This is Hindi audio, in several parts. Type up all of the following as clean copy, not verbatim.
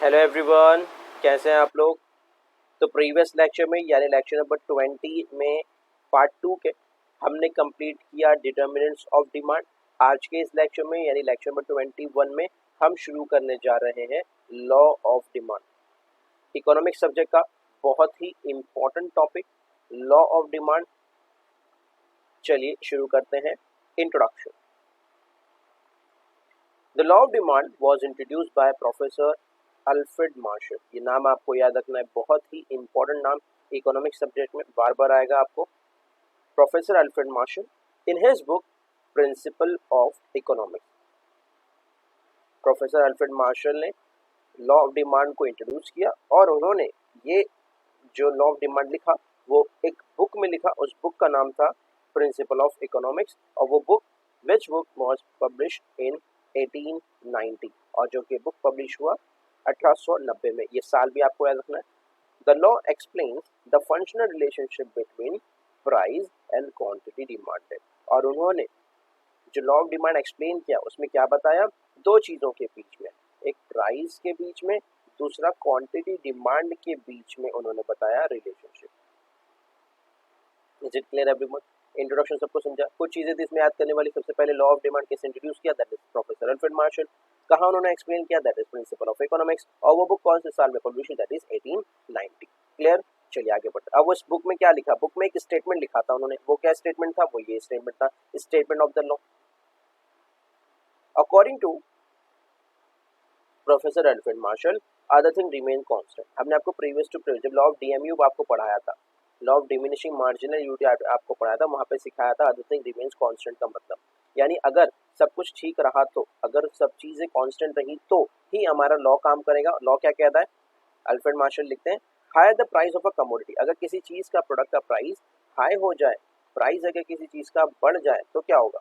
हेलो एवरीवन, कैसे हैं आप लोग। तो प्रीवियस लेक्चर में यानी लेक्चर नंबर 20 में पार्ट 2 के हमने कंप्लीट किया डिटर्मिनेंट्स ऑफ डिमांड। आज के इस लेक्चर में यानी लेक्चर नंबर 21 में हम शुरू करने जा रहे हैं law of demand. Economics subject का बहुत ही important topic law of demand. चलिए शुरू करते हैं। Introduction. The law of demand was introduced by professor Alfred Marshall. ये नाम आपको याद रखना है, बहुत ही इंपॉर्टेंट नाम इकोनॉमिक्स सब्जेक्ट में बार बार आएगा आपको। Professor Alfred Marshall in his book principle of economics. Professor Alfred Marshall ने लॉ ऑफ डिमांड को इंट्रोड्यूस किया और उन्होंने ये जो लॉ ऑफ डिमांड लिखा वो एक बुक में लिखा। उस बुक का नाम था प्रिंसिपल ऑफ इकोनॉमिक्स और वो book which book was published in 1890 और जो कि बुक पब्लिश हुआ 1890 में। ये साल भी आपको याद रखना है। The law explains the functional relationship between price and quantity demanded. और उन्होंने जो लॉ ऑफ डिमांड एक्सप्लेन किया उसमें क्या बताया, दो चीज़ों के बीच में, एक प्राइस के बीच में, दूसरा क्वांटिटी डिमांड के बीच में उन्होंने बताया relationship. Is it clear everyone? Introduction सबको समझा। कुछ चीज़ें थी इसमें याद करने वाली। सबसे पहले लॉ ऑफ डिमांड कैसे इंट्रोड्यूस किया, that is professor Alfred martial. कहाँ उन्होंने एक्सप्लेन किया, that is principal of economics. और वो बुक कौन से साल में पब्लिश हुई, दैट इज 1890। क्लियर? चलिए आगे बढ़ते। अब उस बुक में क्या लिखा, बुक में एक स्टेटमेंट लिखा था उन्होंने। वो क्या स्टेटमेंट था, वो ये स्टेटमेंट था, statement of the law. According to professor Alfred Marshall other thing remain constant. हमने आपको प्रीवियस टू प्रीवियस जब लॉ ऑफ डीएमयू आपको पढ़ाया था, law of diminishing marginal utility आपको पढ़ाया था, वहां पे सिखाया था अदर थिंग रिमेन्स कांस्टेंट का मतलब यानी अगर सब कुछ ठीक रहा तो, अगर सब चीजें कांस्टेंट रही तो ही हमारा लॉ काम करेगा। लॉ क्या कहता है, अल्फ्रेड मार्शल लिखते हैं higher the price of a commodity. अगर किसी चीज का प्रोडक्ट का प्राइस हाई हो जाए, प्राइस अगर किसी चीज का बढ़ जाए तो क्या होगा,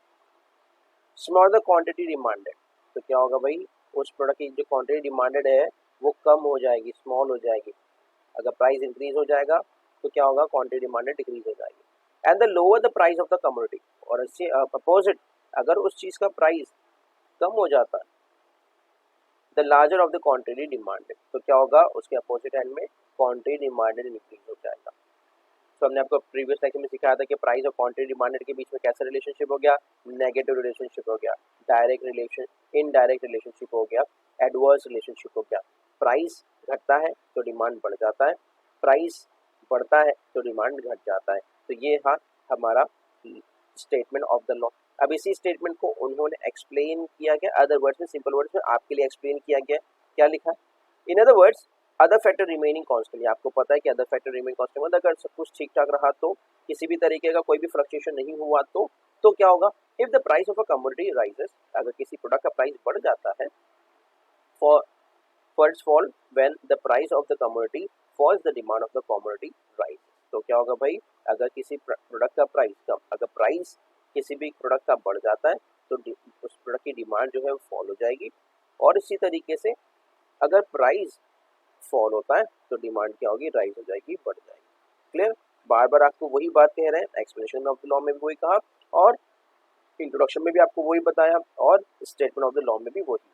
स्मॉल द क्वांटिटी डिमांडेड। तो क्या होगा भाई, उस प्रोडक्ट की जो क्वांटिटी डिमांडेड है वो कम हो जाएगी, स्मॉल हो जाएगी। अगर प्राइस इंक्रीज हो जाएगा तो क्या होगा, क्वांटिटी डिमांडेड डिक्रीज हो जाएगी। And the lower the price of the commodity, और इससे अपोजिट अगर उस चीज का प्राइस कम हो जाता है, the larger of the quantity demanded, तो क्या होगा, उसके अपोजिट एंड में क्वांटिटी डिमांडेड इंक्रीज हो जाएगा। तो हमने आपको प्रीवियस लेक्चर में सिखाया था कि प्राइस और क्वांटिटी डिमांडेड के बीच में कैसा रिलेशनशिप हो गया, नेगेटिव रिलेशनशिप हो गया, डायरेक्ट रिलेशन, इनडायरेक्ट रिलेशनशिप हो गया, एडवर्स रिलेशनशिप हो गया। प्राइस घटता है तो डिमांड बढ़ जाता है, प्राइस बढ़ता है तो डिमांड घट जाता है। तो ये था हमारा स्टेटमेंट ऑफ द लॉ। अब इसी स्टेटमेंट को उन्होंने एक्सप्लेन किया गया अदर वर्ड्स में, सिंपल वर्ड्स में आपके लिए एक्सप्लेन किया गया। क्या लिखा है, in other words other factor remaining constant. आपको पता है कि अदर फैक्टर रिमेनिंग कांस्टेंट मतलब अगर सब कुछ ठीक ठाक रहा तो, किसी भी तरीके का कोई भी फ्लक्चुएशन नहीं हुआ तो क्या होगा, if the price of a commodity rises, अगर किसी प्रोडक्ट का प्राइस बढ़ जाता है, for first fall when the price of the commodity falls the demand of the commodity rise. तो क्या होगा भाई, अगर किसी प्रोडक्ट का प्राइस कम, अगर प्राइस किसी भी प्रोडक्ट का बढ़ जाता है तो उस प्रोडक्ट की डिमांड जो है वो फॉल हो जाएगी। और इसी तरीके से अगर प्राइस फॉल होता है तो डिमांड क्या होगी, राइज हो जाएगी, बढ़ जाएगी। क्लियर? बार बार आपको वही बात कह रहे हैं, एक्सप्लेनेशन ऑफ द लॉ में भी वही कहा और इंट्रोडक्शन में भी आपको वही बताया और स्टेटमेंट ऑफ द लॉ में भी वही।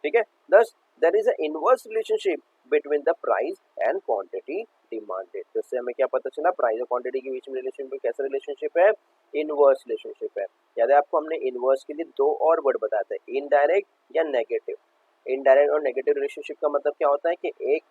ठीक है, thus there is a inverse relationship between the price and quantity demanded. तो इससे हमें क्या पता चला, प्राइस और क्वांटिटी के बीच में रिलेशनशिप कैसा रिलेशनशिप है, इनवर्स रिलेशनशिप है। याद है आपको हमने इनवर्स के लिए दो और वर्ड बताए थे, इनडायरेक्ट या नेगेटिव। इनडायरेक्ट और नेगेटिव रिलेशनशिप का मतलब क्या होता है कि एक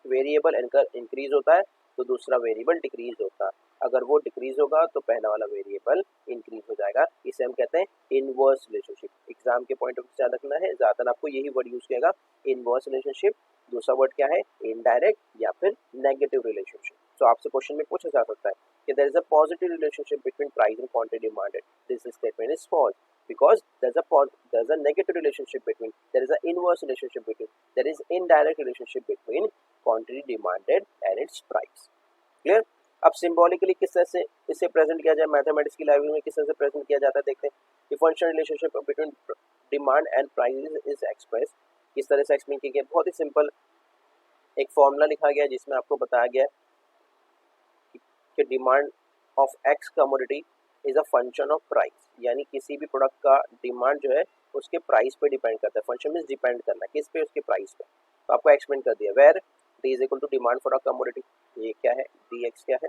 वेरिएबल इंक्रीज होता है तो दूसरा वेरिएबल डिक्रीज होता है, अगर वो डिक्रीज होगा तो पहला वाला वेरिएबल इंक्रीज हो जाएगा। इसे हम कहते हैं इनवर्स रिलेशनशिप। एग्जाम के पॉइंट ऑफ व्यू से याद रखना है, ज्यादातर आपको यही वर्ड यूज किया, इनवर्स रिलेशनशिप। दूसरा वर्ड क्या है, इनडायरेक्ट या फिर नेगेटिव रिलेशनशिप। तो आपसे क्वेश्चन में पूछा जा सकता है कि there is a positive relationship between price and quantity demanded, this statement is false because there's a negative relationship between, there is an inverse relationship between, there is indirect relationship between quantity demanded and its price. Clear? अब सिंबॉलिकली किस तरह से इसे प्रेजेंट किया जाए, मैथमेटिक्स की लाइब्रेरी में किस तरह से प्रेजेंट किया जाता है, देखते हैं। कि functional relationship between demand and price is express, किस तरह से एक्सप्लेन किया गया, बहुत ही सिंपल एक फॉर्मूला लिखा गया जिसमें आपको बताया गया कि demand of x commodity is a function of price, यानी किसी भी प्रोडक्ट का डिमांड जो है उसके प्राइस पे डिपेंड करता है। फंक्शन में डिपेंड करना है किस पे, उसके प्राइस पे। तो आपको एक्सप्लेन कर दिया, where D is equal to demand for a commodity. ये क्या है, डी एक्स क्या है,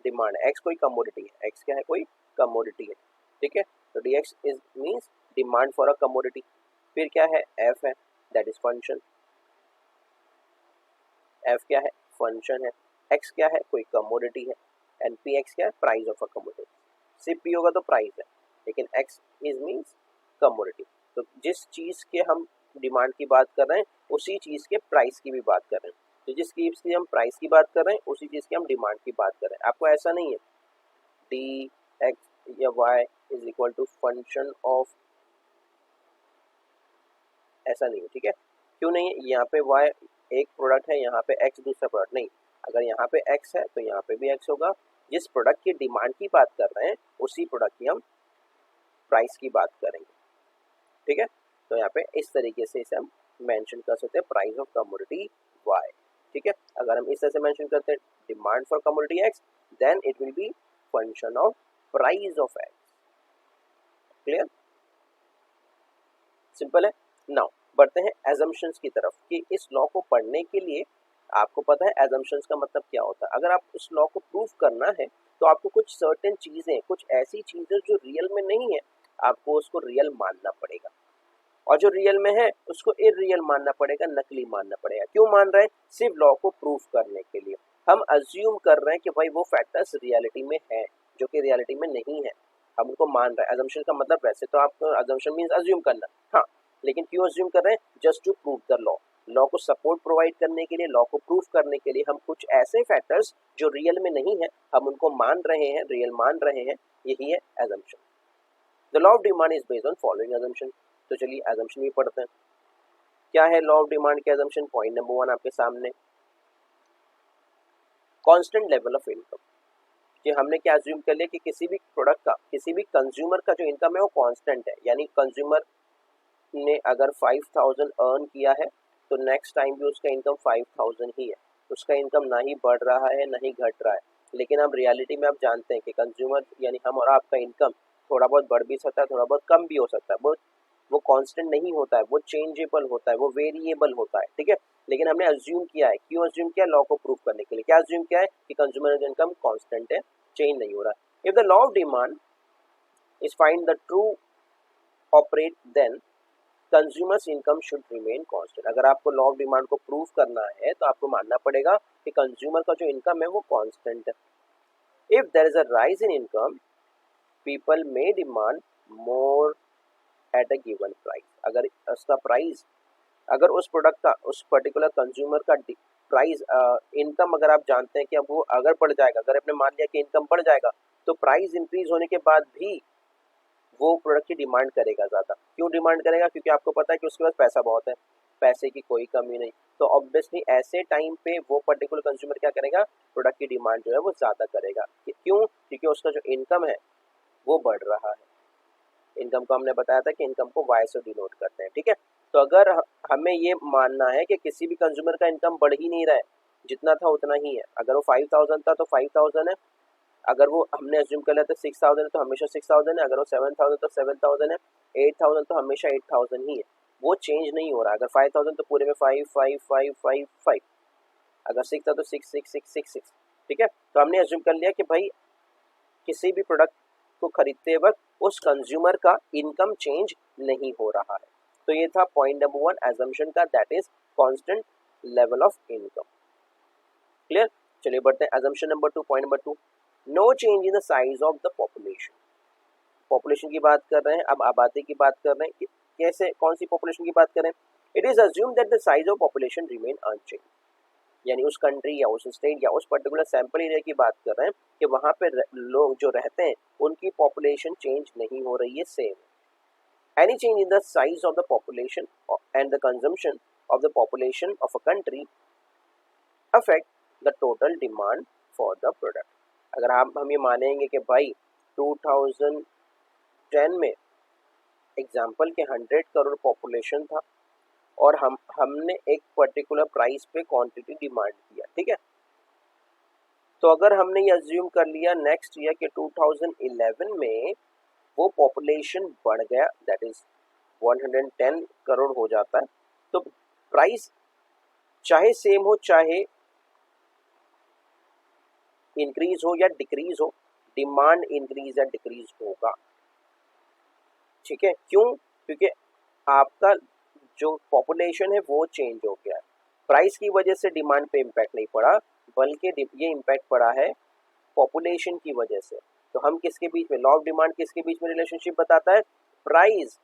डिमांड, एक्स कोई कमोडिटी है, एक्स क्या है, कोई कमोडिटी है, ठीक है। तो D X is means demand for a commodity. फिर क्या है, एफ है, दैट इज फंक्शन, एफ क्या है, फंक्शन है, एक्स क्या है, कोई कमोडिटी है, एंड पी एक्स क्या है, प्राइस ऑफ अ कमोडिटी। सिर्फ पी होगा तो प्राइस है, लेकिन एक्स इज मीन्स कमोडिटी। तो जिस चीज़ के हम डिमांड की बात कर रहे हैं उसी चीज़ के प्राइस की भी बात कर रहे हैं। तो जिस चीज़ की हम प्राइस की बात कर रहे हैं उसी चीज़ की हम डिमांड की बात कर रहे हैं। आपको ऐसा नहीं है डी एक्स या Y is equal to function of, ऐसा नहीं है, ठीक है। क्यों नहीं है, यहाँ पे वाई एक प्रोडक्ट है, यहाँ पे एक्स दूसरा प्रोडक्ट नहीं। अगर यहाँ पे एक्स है तो यहाँ पे भी एक्स होगा। जिस प्रोडक्ट की डिमांड की बात कर रहे हैं उसी प्रोडक्ट की हम प्राइस की बात करेंगे, ठीक है। तो यहाँ पे इस तरीके से इसे हम मेंशन कर सकते हैं, प्राइस ऑफ कमोडिटी वाई, ठीक है। अगर हम इस तरह से मेंशन करते हैं demand for commodity X, then it will be function of price of X. Clear, simple है। नाउ बढ़ते हैं एजम्पशंस की तरफ कि इस लॉ को पढ़ने के लिए आपको पता है एजम्पशंस का मतलब क्या होता है। अगर आप इस लॉ को प्रूव करना है तो आपको कुछ सर्टेन चीजें, कुछ ऐसी चीजें जो रियल में नहीं है, आपको उसको रियल मानना पड़ेगा, और जो रियल में है उसको इरियल मानना पड़ेगा, नकली मानना पड़ेगा। क्यों मान रहे हैं, सिर्फ लॉ को प्रूव करने के लिए। हम अज्यूम कर रहे हैं कि भाई वो फैक्टर्स रियलिटी में है जो कि रियलिटी में नहीं है, हम उनको मान रहे हैं। अजम्पशन का मतलब वैसे तो आपको अजम्पशन मींस अज्यूम करना, हाँ, लेकिन क्यों अज्यूम कर रहे हैं, just to prove the law. Law को सपोर्ट प्रोवाइड करने के लिए, लॉ को प्रूव करने के लिए हम कुछ ऐसे फैक्टर्स जो रियल में नहीं है हम उनको मान रहे हैं, रियल मान रहे हैं, यही है assumption. The law of demand is based on following assumption. तो चलिए एजम्पशन भी पढ़ते हैं। क्या है लॉ ऑफ डिमांड के एजम्पशन? पॉइंट नंबर 1 आपके सामने, कांस्टेंट लेवल ऑफ इनकम। कि हमने क्या अज्यूम कर लिया कि किसी भी प्रोडक्ट का, किसी भी कंज्यूमर का जो इनकम है वो कांस्टेंट है, यानी कंज्यूमर ने अगर 5000 अर्न किया है तो नेक्स्ट टाइम भी उसका इनकम 5000 ही है, उसका इनकम ना ही बढ़ रहा है ना ही घट रहा है। लेकिन अब रियलिटी में आप जानते हैं कि कंज्यूमर यानी हम और आपका इनकम थोड़ा बहुत बढ़ भी सकता है, थोड़ा बहुत कम भी हो सकता है, वो कांस्टेंट नहीं होता है, वो चेंजेबल होता है, वो वेरिएबल होता है, ठीक है। लेकिन हमने अज्यूम किया है, क्यों अज्यूम किया, लॉ को प्रूव करने के लिए। क्या अज्यूम किया है कि कंज्यूमर इनकम कांस्टेंट है, चेंज नहीं हो रहा है। If the law of demand is find the true operate then consumers income should remain constant. अगर आपको लॉ ऑफ डिमांड को प्रूव करना है तो आपको मानना पड़ेगा कि कंज्यूमर का जो इनकम है वो कांस्टेंट है। If there is a rise in income people may demand more at a given price. अगर उसका प्राइस, अगर उस प्रोडक्ट का, उस पर्टिकुलर कंज्यूमर का प्राइस, इनकम अगर आप जानते हैं कि अब वो अगर बढ़ जाएगा, अगर आपने मान लिया कि इनकम बढ़ जाएगा तो प्राइस इंक्रीज होने के बाद भी वो प्रोडक्ट की डिमांड करेगा ज़्यादा। क्यों डिमांड करेगा, क्योंकि आपको पता है कि उसके पास पैसा बहुत है, पैसे की कोई कमी नहीं। तो ऑब्वियसली ऐसे टाइम पे वो पर्टिकुलर कंज्यूमर क्या करेगा, प्रोडक्ट की डिमांड जो है वो ज़्यादा करेगा। क्यों, क्योंकि उसका जो इनकम है वो बढ़ रहा है। इनकम को हमने बताया था कि इनकम को वाई से डिनोट करते हैं, ठीक है। तो अगर हमें ये मानना है कि किसी भी कंज्यूमर का इनकम बढ़ ही नहीं रहा है, जितना था उतना ही है, अगर वो 5000 था तो 5000 है, अगर वो हमने अज्यूम कर लिया था 6000 है तो हमेशा 6000 है, अगर वो 7000 तो 7000 है, 8000 तो हमेशा 8000 ही है, वो चेंज नहीं हो रहा। अगर 5000 तो पूरे में 5 5 5 5 5, अगर 6 था तो 6 6 6 6 6, ठीक है। तो हमने अज्यूम कर लिया कि भाई किसी भी प्रोडक्ट को खरीदते वक्त उस कंज्यूमर का इनकम चेंज नहीं हो रहा है। तो ये था पॉइंट नंबर 1 एजम्पशन का, that is constant level of income. Clear, चलिए बढ़ते हैं assumption number 2, point number 2, no change in the size of the population. Population की बात कर रहे हैं, अब आबादी की बात कर रहे हैं कि कैसे, कौन सी पॉपुलेशन की बात कर रहे हैं। It is assume that the size of population remain unchange, यानी उस कंट्री या उस स्टेट या उस पर्टिकुलर सैंपल एरिया की बात कर रहे हैं कि वहाँ पे लोग जो रहते हैं उनकी पॉपुलेशन चेंज नहीं हो रही है, same. Any change in the size of the population and the consumption of the population of a country affect the total demand for the product. अगर हम ये मानेंगे कि भाई 2010 में एग्जाम्पल के 100 करोड़ पॉपुलेशन था और हमने एक पर्टिकुलर प्राइस पे क्वांटिटी डिमांड किया, ठीक है। तो अगर हमने ये अज्यूम कर लिया नेक्स्ट ईयर के 2011 में वो पॉपुलेशन बढ़ गया, दैट इज 110 करोड़ हो जाता है, तो प्राइस चाहे सेम हो चाहे इंक्रीज हो या डिक्रीज हो, डिमांड इंक्रीज या डिक्रीज होगा। ठीक है, क्यों? क्योंकि आपका जो पॉपुलेशन है वो चेंज हो गया है। प्राइस की वजह से डिमांड पे इम्पैक्ट नहीं पड़ा, बल्कि ये इम्पैक्ट पड़ा है पॉपुलेशन की वजह से। तो हम किसके बीच में, लॉ ऑफ डिमांड किसके बीच में रिलेशनशिप बताता है? प्राइस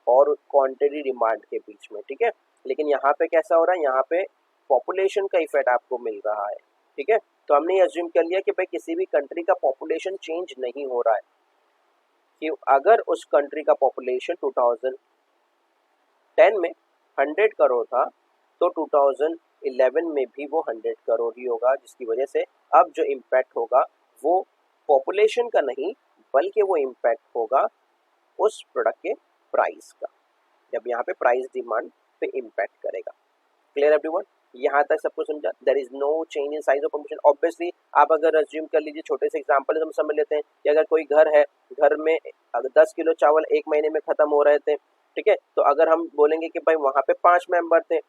और क्वांटिटी डिमांड के बीच में। ठीक है, लेकिन यहाँ पे कैसा हो रहा है, यहाँ पे पॉपुलेशन का इफेक्ट आपको मिल रहा है। ठीक है, तो हमने अज्यूम कर लिया कि भाई किसी भी कंट्री का पॉपुलेशन चेंज नहीं हो रहा है, कि अगर उस कंट्री का पॉपुलेशन 2010 में 100 करोड़ था तो 2011 में भी वो 100 करोड़ ही होगा, जिसकी वजह से अब जो इम्पैक्ट होगा वो पॉपुलेशन का नहीं, बल्कि वो इम्पैक्ट होगा उस प्रोडक्ट के प्राइस का, जब यहाँ पे प्राइस डिमांड पे इम्पैक्ट करेगा। Clear everyone? यहाँ तक सबको समझा? There is no change in size of population. Obviously आप अगर अज्यूम कर लीजिए, छोटे से एग्जांपल हम समझ लेते हैं कि अगर कोई घर है, घर में अगर 10 किलो चावल एक महीने में खत्म हो रहे थे, ठीक है, तो अगर हम बोलेंगे कि भाई वहाँ पे 5 मेंबर थे,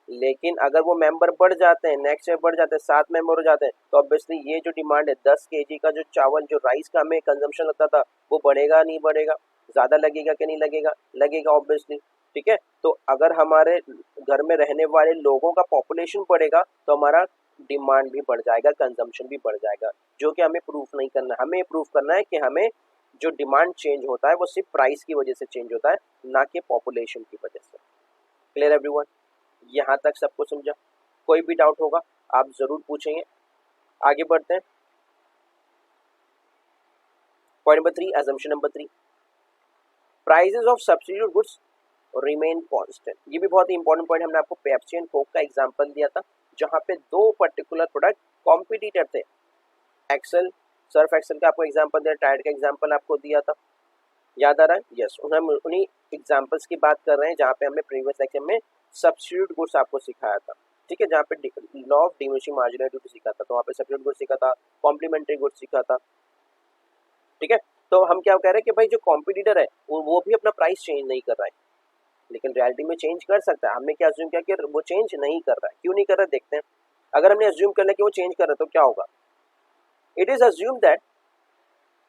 लेकिन अगर वो मेंबर बढ़ जाते हैं, नेक्स्ट ईयर बढ़ जाते हैं, 7 मेंबर हो जाते हैं, तो ऑब्वियसली ये जो डिमांड है 10 केजी का जो चावल, जो राइस का हमें कंजम्पशन लगता था, वो बढ़ेगा नहीं बढ़ेगा? ज़्यादा लगेगा कि नहीं लगेगा? लगेगा ऑब्वियसली। ठीक है, तो अगर हमारे घर में रहने वाले लोगों का पॉपुलेशन बढ़ेगा तो हमारा डिमांड भी बढ़ जाएगा, कंजम्पशन भी बढ़ जाएगा, जो कि हमें प्रूफ नहीं करना है। हमें प्रूफ करना है कि हमें जो डिमांड चेंज होता है वो सिर्फ प्राइस की वजह से चेंज होता है, ना कि पॉपुलेशन की वजह से। Clear everyone? यहाँ तक सबको समझा? कोई भी डाउट होगा आप जरूर पूछेंगे। आगे बढ़ते हैं। Point number 3, assumption number 3, prices of substitute goods remain constant. ये भी बहुत ही इंपॉर्टेंट पॉइंट। हमने आपको पेप्सी एंड कोक का एग्जांपल दिया था, जहां पे दो पर्टिकुलर प्रोडक्ट कॉम्पिटिटर थे। एक्सेल, सर्फ एक्सेल का आपको एग्जांपल दिया, टाइड का एग्जांपल आपको दिया था, याद आ रहा है? यस, उन्हीं एग्जांपल्स की बात कर रहे हैं जहां पे हमने प्रीवियस लेक्चर में सब्स्टिट्यूट गुड्स आपको सिखाया था। ठीक है, जहाँ पे लॉ ऑफ डिमिनिशिंग मार्जिनल सीखा था, तो वहाँ पे सब्स्टिट्यूट गुड्स सीखा था, कॉम्प्लीमेंट्री गुड्स सीखा था। ठीक है, तो हम क्या कह रहे हैं कि भाई जो कॉम्पिटिटर है वो भी अपना प्राइस चेंज नहीं कर रहा है, लेकिन रियलिटी में चेंज कर सकता है। हमने क्या अज्यूम किया कि वो चेंज नहीं कर रहा है। क्यों नहीं कर रहा है देखते हैं। अगर हमने अज्यूम कर लिया कि वो चेंज कर रहा है तो क्या होगा? It is assume that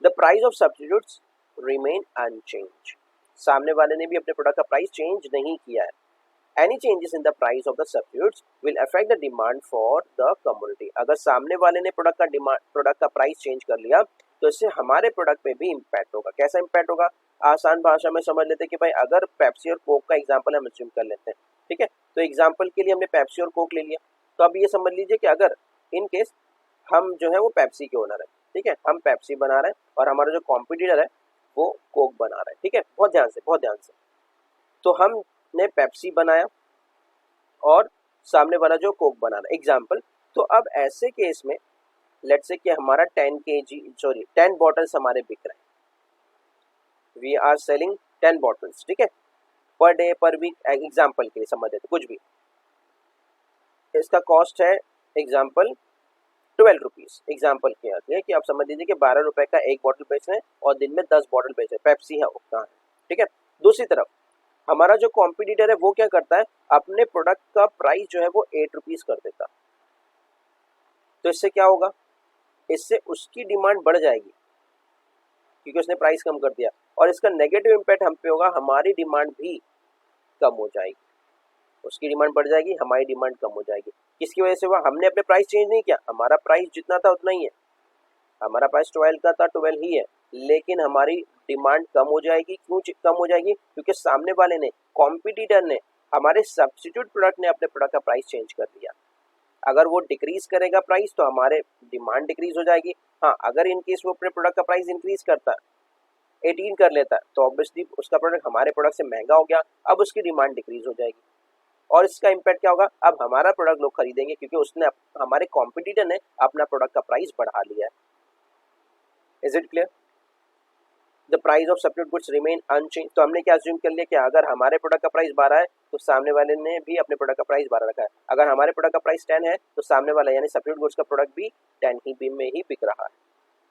the price of substitutes remain unchange. सामने वाले ने भी अपने प्रोडक्ट का प्राइस चेंज नहीं किया है। Any changes in the price of the substitutes will affect the demand for the commodity। अगर सामने वाले ने प्रोडक्ट का प्राइस चेंज कर लिया तो इससे हमारे प्रोडक्ट पे भी इम्पैक्ट होगा। कैसा इम्पैक्ट होगा? आसान भाषा में समझ लेते हैं कि भाई अगर पेप्सी और कोक का एग्जांपल हम अज्यूम कर लेते हैं, ठीक है, तो एग्जांपल के लिए हमने पेप्सी और कोक ले लिया, तो अब ये समझ लीजिए कि अगर इन केस हम जो है वो पेप्सी के ओनर है, ठीक है, हम पेप्सी बना रहे हैं और हमारा जो कॉम्पिटिटर है वो कोक बना रहा है। ठीक है, बहुत ध्यान से। तो हमने पेप्सी बनाया और सामने वाला जो कोक बना रहा है, एग्जाम्पल। तो अब ऐसे केस में लेट्स से कि हमारा 10 बॉटल्स हमारे बिक रहे हैं, वी आर सेलिंग 10 बॉटल्स, ठीक है, पर डे पर वीक। एग्जाम्पल के लिए समझ लेते कुछ भी, इसका कॉस्ट है एग्जाम्पल 12 रुपीज़। एग्जाम्पल क्या है कि आप समझ लीजिए कि 12 रुपए का एक बॉटल बेच रहे हैं और दिन में 10 बॉटल बेच रहे हैं, पेप्सी है उतना है। ठीक है, दूसरी तरफ हमारा जो कॉम्पिटिटर है वो क्या करता है, अपने प्रोडक्ट का प्राइस जो है वो 8 रुपीज़ कर देता। तो इससे क्या होगा? इससे उसकी डिमांड बढ़ जाएगी क्योंकि उसने प्राइस कम कर दिया, और इसका नेगेटिव इम्पैक्ट हम पे होगा, हमारी डिमांड भी कम हो जाएगी। उसकी डिमांड बढ़ जाएगी, हमारी डिमांड कम हो जाएगी। किसकी वजह से हुआ? हमने अपने प्राइस चेंज नहीं किया, हमारा प्राइस जितना था उतना ही है। हमारा प्राइस 12 का था, 12 ही है, लेकिन हमारी डिमांड कम हो जाएगी। क्यों कम हो जाएगी? क्योंकि सामने वाले ने, कॉम्पिटिटर ने, हमारे सब्स्टिट्यूट प्रोडक्ट ने अपने प्रोडक्ट का प्राइस चेंज कर दिया। अगर वो डिक्रीज करेगा प्राइस तो हमारे डिमांड डिक्रीज हो जाएगी। हाँ, अगर इनकेस वो अपने प्रोडक्ट का प्राइस इंक्रीज करता है, 18 कर लेता है, तो ऑब्वियसली उसका प्रोडक्ट हमारे प्रोडक्ट से महंगा हो गया, अब उसकी डिमांड डिक्रीज हो जाएगी। और इसका इम्पैक्ट क्या होगा? अब हमारा प्रोडक्ट लोग खरीदेंगे क्योंकि उसने, हमारे कॉम्पिटिटर ने अपना प्रोडक्ट का प्राइस बढ़ा लिया है। Is it clear? The price of substitute goods remain unchange. तो हमने क्या अज्यूम कर लिया कि अगर हमारे प्रोडक्ट का प्राइस 12 है तो सामने वाले ने भी अपने प्रोडक्ट का प्राइस 12 रखा है। अगर हमारे प्रोडक्ट का प्राइस 10 है तो सामने वाला यानी सब्स्टिट्यूट गुड्स का प्रोडक्ट भी 10 ही में ही बिक रहा है।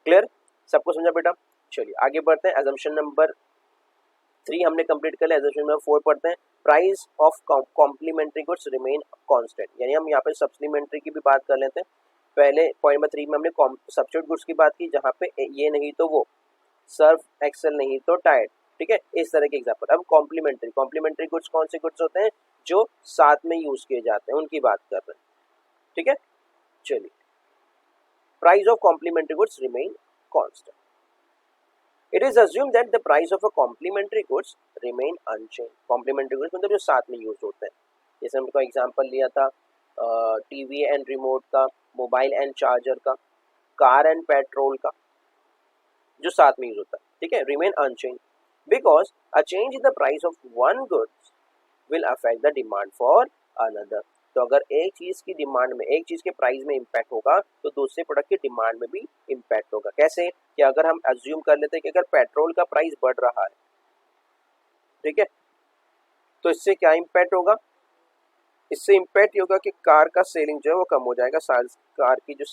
क्लियर? सबको समझा बेटा? चलिए आगे बढ़ते हैं। assumption नंबर 3 हमने कंप्लीट कर लिया, assumption नंबर 4 पढ़ते हैं। Price of complementary goods remain constant, यानी हम यहाँ पे सप्लीमेंट्री की भी बात कर लेते हैं। पहले पॉइंट नंबर 3 में हमने सब्स्टिट्यूट गुड्स की बात की, जहाँ पे ये नहीं तो वो, सर्फ एक्सेल नहीं तो टाइड, ठीक है, इस तरह के एग्जांपल। अब कॉम्प्लीमेंट्री गुड्स कौन से गुड्स होते हैं, जो साथ में यूज किए जाते हैं, उनकी बात कर रहे हैं, ठीक है। चलिए, price of complementary goods remain constant. It is assume that the price of a complementary goods remain unchange. Complementary goods मतलब जो साथ में यूज होते हैं, जैसे हमने एग्जांपल लिया था टीवी एंड रिमोट का, मोबाइल एंड चार्जर का, कार एंड पेट्रोल का, जो साथ में यूज होता है, ठीक है, remain unchange because a change in the price of one goods will affect the demand for another. तो अगर एक चीज की डिमांड में, एक चीज के प्राइस में इम्पैक्ट होगा तो दूसरे प्रोडक्ट की डिमांड में भी इम्पैक्ट होगा। कैसे कि अगर हम अज्यूम कर लेते हैं कि अगर पेट्रोल का प्राइस बढ़ रहा है, ठीक है, तो इससे क्या इम्पैक्ट होगा, इससे इम्पैक्ट होगा कि कार का सेलिंग जो है वो कम हो जाएगा, कार की जो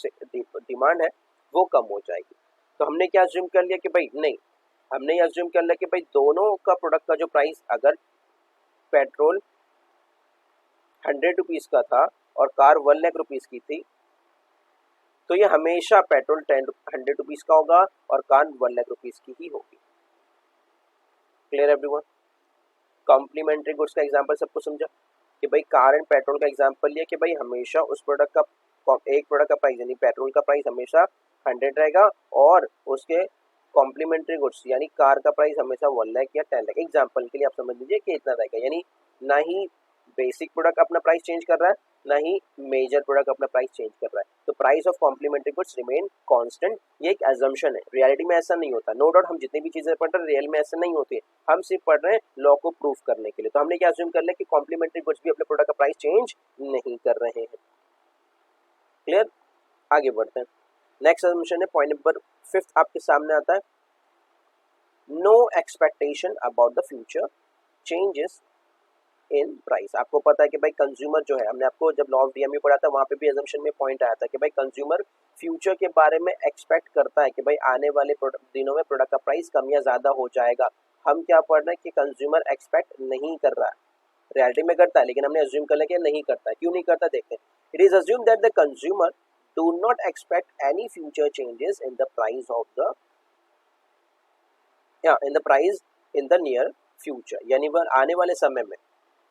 डिमांड है वो कम हो जाएगी। तो हमने क्या अज्यूम कर लिया कि भाई नहीं, हमने ये अज्यूम कर लिया कि भाई दोनों का प्रोडक्ट का जो प्राइस, अगर पेट्रोल 100 रुपीज का था और कार 1 लाख रुपीज की थी, तो ये हमेशा पेट्रोल 100 रुपीज का होगा और कार 1 लाख रुपीज की ही होगी। Clear everyone? कॉम्प्लीमेंट्री गुड्स का एग्जांपल सबको समझा कि भाई कार एंड पेट्रोल का एग्जांपल लिया कि भाई हमेशा उस प्रोडक्ट का, एक प्रोडक्ट का प्राइस यानी पेट्रोल का प्राइस हमेशा 100 रहेगा और उसके कॉम्प्लीमेंट्री गुड्स यानी कार का प्राइस हमेशा 1 लाख या 10 लाख। एग्जांपल के लिए आप समझ लीजिए कि इतना रहेगा, यानी ना ही बेसिक प्रोडक्ट अपना प्राइस चेंज कर रहा है, ना ही मेजर प्रोडक्ट अपना प्राइस चेंज कर रहा है। तो price of complementary goods remain constant, ये एक अजम्पशन है, रियलिटी में ऐसा नहीं होता। नो डाउट हम जितनी भी चीजें पढ़ रहे हैं रियल में ऐसा नहीं होती है, हम सिर्फ पढ़ रहे हैं लॉ को प्रूफ करने के लिए। तो हमने क्या अज्यूम कर लिया कि कॉम्प्लीमेंट्री गुड्स भी अपने प्रोडक्ट का प्राइस चेंज नहीं कर रहे हैं। क्लियर? आगे बढ़ते हैं। नेक्स्ट अजम्पशन है पॉइंट नंबर 5 आपके सामने आता है, no expectation about the future changes in price. आपको पता है कि भाई कंज्यूमर जो है, हमने आपको जब लॉ ऑफ डीएमयू पढ़ा था वहाँ पे भी अजम्पशन में पॉइंट आया था कि भाई कंज्यूमर फ्यूचर के बारे में एक्सपेक्ट करता है कि भाई आने वाले दिनों में प्रोडक्ट का प्राइस कम या ज्यादा हो जाएगा। हम क्या पढ़ रहे हैं कि कंज्यूमर एक्सपेक्ट नहीं कर रहा है, रियलिटी में करता है, लेकिन हमने अज्यूम कर लिया कि नहीं करता है। क्यों नहीं करता देखते हैं। It is assume that the consumer do not expect any future changes in the price of the in the price in the near future, यानी वह आने वाले समय में,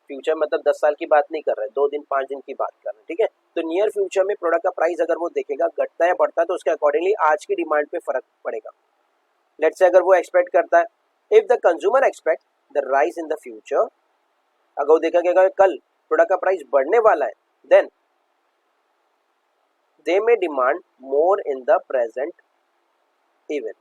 फ्यूचर मतलब 10 साल की बात नहीं कर रहे हैं, 2 दिन 5 दिन की बात कर रहे हैं, ठीक है। तो नियर फ्यूचर में प्रोडक्ट का प्राइस अगर वो देखेगा घटता है बढ़ता है तो उसके अकॉर्डिंगली आज की डिमांड पे फर्क पड़ेगा। लेट्स से अगर वो एक्सपेक्ट करता है, if the consumer expect the rise in the future, अगर वो देखा कि कल प्रोडक्ट का प्राइस बढ़ने वाला है, then they may demand more in the present even.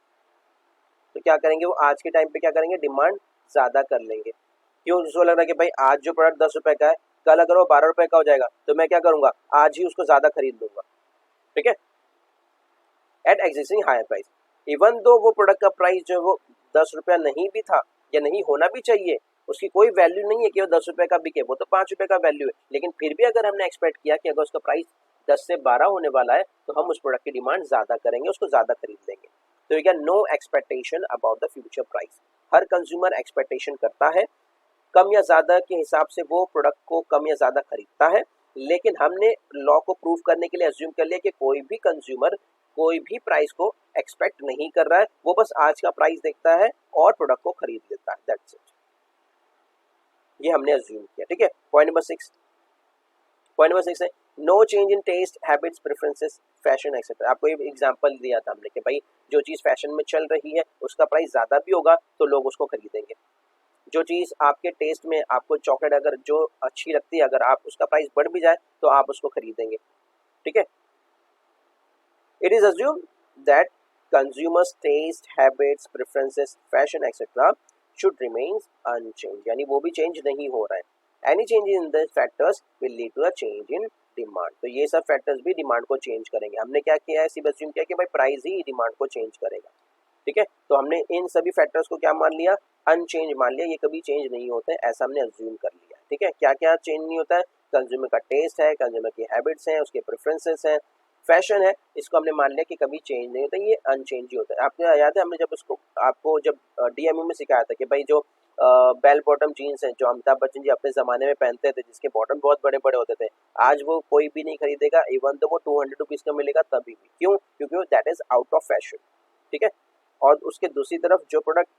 तो क्या करेंगे वो आज के टाइम पे क्या करेंगे, डिमांड ज्यादा कर लेंगे। क्यों? उसको लग रहा है कि भाई आज जो प्रोडक्ट 10 रुपए का है, कल अगर वो 12 रुपए का हो जाएगा तो मैं क्या करूंगा, आज ही उसको ज्यादा खरीद लूंगा, ठीक है, at existing higher price. Even though वो प्रोडक्ट का प्राइस जो है वो 10 रुपया नहीं भी था या नहीं होना भी चाहिए, उसकी कोई वैल्यू नहीं है कि वो 10 रुपए का बिके, वो तो 5 रुपए का वैल्यू है, लेकिन फिर भी अगर हमने एक्सपेक्ट किया कि अगर उसका प्राइस 10 से 12 होने वाला है तो हम उस प्रोडक्ट की डिमांड ज्यादा करेंगे, उसको ज्यादा खरीद लेंगे। तो ये क्या, no expectation about the future price. हर कंज्यूमर एक्सपेक्टेशन करता है, कम या ज्यादा के हिसाब से वो प्रोडक्ट को कम या ज्यादा खरीदता है, लेकिन हमने लॉ को प्रूव करने के लिए अज्यूम कर लिया कि कोई भी कंज्यूमर कोई भी प्राइस को एक्सपेक्ट नहीं कर रहा है, वो बस आज का प्राइस देखता है और प्रोडक्ट को खरीद लेता है, दैट्स इट। ये हमने अज्यूम किया, ठीक है। पॉइंट नंबर 6, पॉइंट नंबर 6 है no change in taste habits preferences fashion etcetera. आपको ये एग्जांपल दिया था हमने कि भाई जो चीज फैशन में चल रही है उसका प्राइस ज्यादा भी होगा तो लोग उसको खरीदेंगे। जो चीज आपके टेस्ट में, आपको चॉकलेट अगर जो अच्छी लगती है, अगर आप उसका प्राइस बढ़ भी जाए तो आप उसको खरीदेंगे, ठीक है। It is assume that consumers taste habits preferences fashion etcetera should remain unchange, यानी वो भी चेंज नहीं हो रहा है। Any change in the factors will lead to a change in demand. तो ये सब फैक्टर्स भी डिमांड को चेंज करेंगे। हमने क्या किया है, सिर्फ अज्यूम किया कि भाई प्राइस ही डिमांड को चेंज करेगा, ठीक है। तो हमने इन सभी फैक्टर्स को क्या मान लिया, अनचेंज मान लिया, ये कभी चेंज नहीं होते हैं, ऐसा हमने अज्यूम कर लिया, ठीक है। क्या क्या चेंज नहीं होता है, कंज्यूमर का टेस्ट है, कंज्यूमर की हैबिट्स हैं, उसके प्रेफरेंसेस हैं, फैशन है, इसको हमने मान लिया कि कभी चेंज नहीं होता, ये अनचेंज ही होता है। आपको याद है हमने जब इसको आपको जब डीएमयू में सिखाया था कि भाई जो बेल बॉटम जीन्स हैं जो अमिताभ बच्चन जी अपने ज़माने में पहनते थे, जिसके बॉटम बहुत बड़े बड़े होते थे, आज वो कोई भी नहीं खरीदेगा, इवन तो वो 200 रुपीज़ का मिलेगा तभी भी। क्यों? क्योंकि that is out of fashion. ठीक है। और उसके दूसरी तरफ जो प्रोडक्ट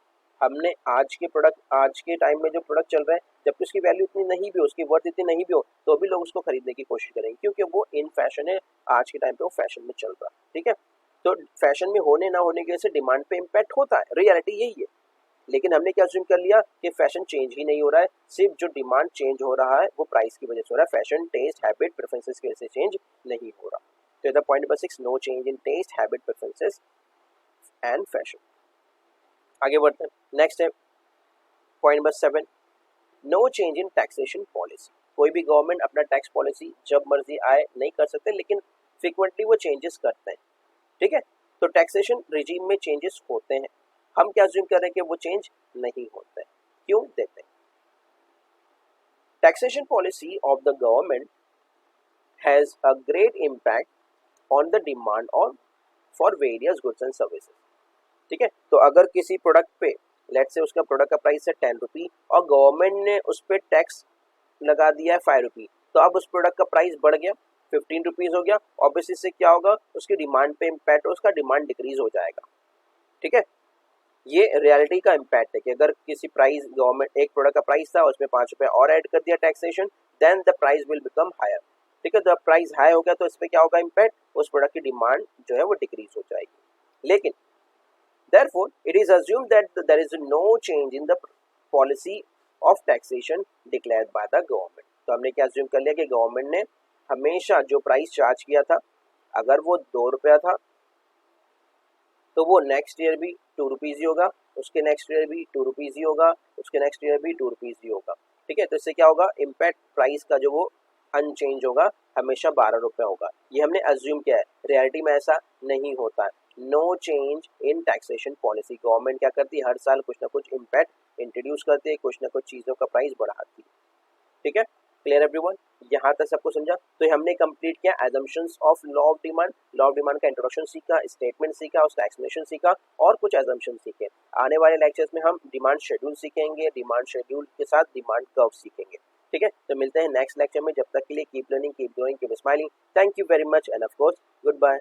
हमने आज के टाइम में जो प्रोडक्ट चल रहे हैं, जबकि उसकी वैल्यू इतनी नहीं भी हो, उसकी वर्थ इतनी नहीं भी हो, तो भी लोग उसको खरीदने की कोशिश करेंगे क्योंकि वो इन फैशन है, आज के टाइम पे वो फैशन में चल रहा है। ठीक है। तो फैशन में होने ना होने की वजह से डिमांड पे इम्पैक्ट होता है, रियलिटी यही है। लेकिन हमने क्या अज्यूम कर लिया कि फैशन चेंज ही नहीं हो रहा है, सिर्फ जो डिमांड चेंज हो रहा है वो प्राइस की वजह से हो रहा है, फैशन टेस्ट हैबिट प्रेफरेंसेस की वजह से चेंज नहीं हो रहा। तो the point number 6, no change in test habit preferences and fashion. आगे बढ़ते हैं, नेक्स्ट है point number 7, no change in taxation policy. कोई भी गवर्नमेंट अपना टैक्स पॉलिसी जब मर्जी आए नहीं कर सकते, लेकिन फ्रिक्वेंटली वो चेंजेस करते हैं। ठीक है। तो टैक्सेशन रिजीम में चेंजेस होते हैं, हम क्या अज्यूम कर रहे हैं कि वो चेंज नहीं होते हैं। क्यों? देखते हैं। Taxation policy of the government has a great impact on the demand और for various goods and services. ठीक है। तो अगर किसी प्रोडक्ट पे लेट्स से उसका प्रोडक्ट का प्राइस है 10 रुपी और गवर्नमेंट ने उस पर टैक्स लगा दिया है 5 रुपी, तो अब उस प्रोडक्ट का प्राइस बढ़ गया, 15 रुपीज हो गया। ऑब्वियसली इससे क्या होगा, उसकी डिमांड पे इम्पैक्ट हो, उसका डिमांड डिक्रीज हो जाएगा। ठीक है। ये रियलिटी का इम्पैक्ट है कि अगर किसी प्राइस गवर्नमेंट एक प्रोडक्ट का प्राइस था उसमें 5 रुपए और ऐड कर दिया taxation, then the price will become higher. ठीक है। जब प्राइस हाई हो गया तो इस पर क्या होगा इम्पैक्ट, उस प्रोडक्ट की डिमांड जो है वो डिक्रीज हो जाएगी। लेकिन therefore it is assumed that there is no change in the policy of taxation declared by the government। तो हमने क्या assume कर लिया कि गवर्नमेंट ने हमेशा जो प्राइस चार्ज किया था, अगर वो 2 रुपया था तो वो नेक्स्ट ईयर भी 2 रुपीज़ ही होगा, उसके नेक्स्ट ईयर भी 2 रुपीज़ ही होगा, उसके नेक्स्ट ईयर भी 2 रुपीज़ ही होगा। ठीक है। तो इससे क्या होगा, इम्पैक्ट प्राइस का जो वो अनचेंज होगा, हमेशा 12 रुपये होगा। ये हमने अज्यूम किया है, रियलिटी में ऐसा नहीं होता है। No change in taxation policy. Government क्या करती है, हर साल कुछ ना कुछ इम्पैक्ट इंट्रोड्यूस करती है, कुछ ना कुछ चीज़ों का प्राइस बढ़ाती है। ठीक है। Clear everyone? यहाँ तक सबको समझा? तो ये हमने कंप्लीट किया assumptions of law of demand. Law of demand का इंट्रोडक्शन सीखा, स्टेटमेंट सीखा, उसका एक्सप्लेनेशन सीखा और कुछ एजम्पशन सीखे। आने वाले लेक्चर्स में हम डिमांड शेड्यूल सीखेंगे, डिमांड शेड्यूल के साथ डिमांड कर्व सीखेंगे। ठीक है। तो मिलते हैं नेक्स्ट लेक्चर में, जब तक के लिए keep learning, keep growing, keep smiling. Thank you very much and of course good bye.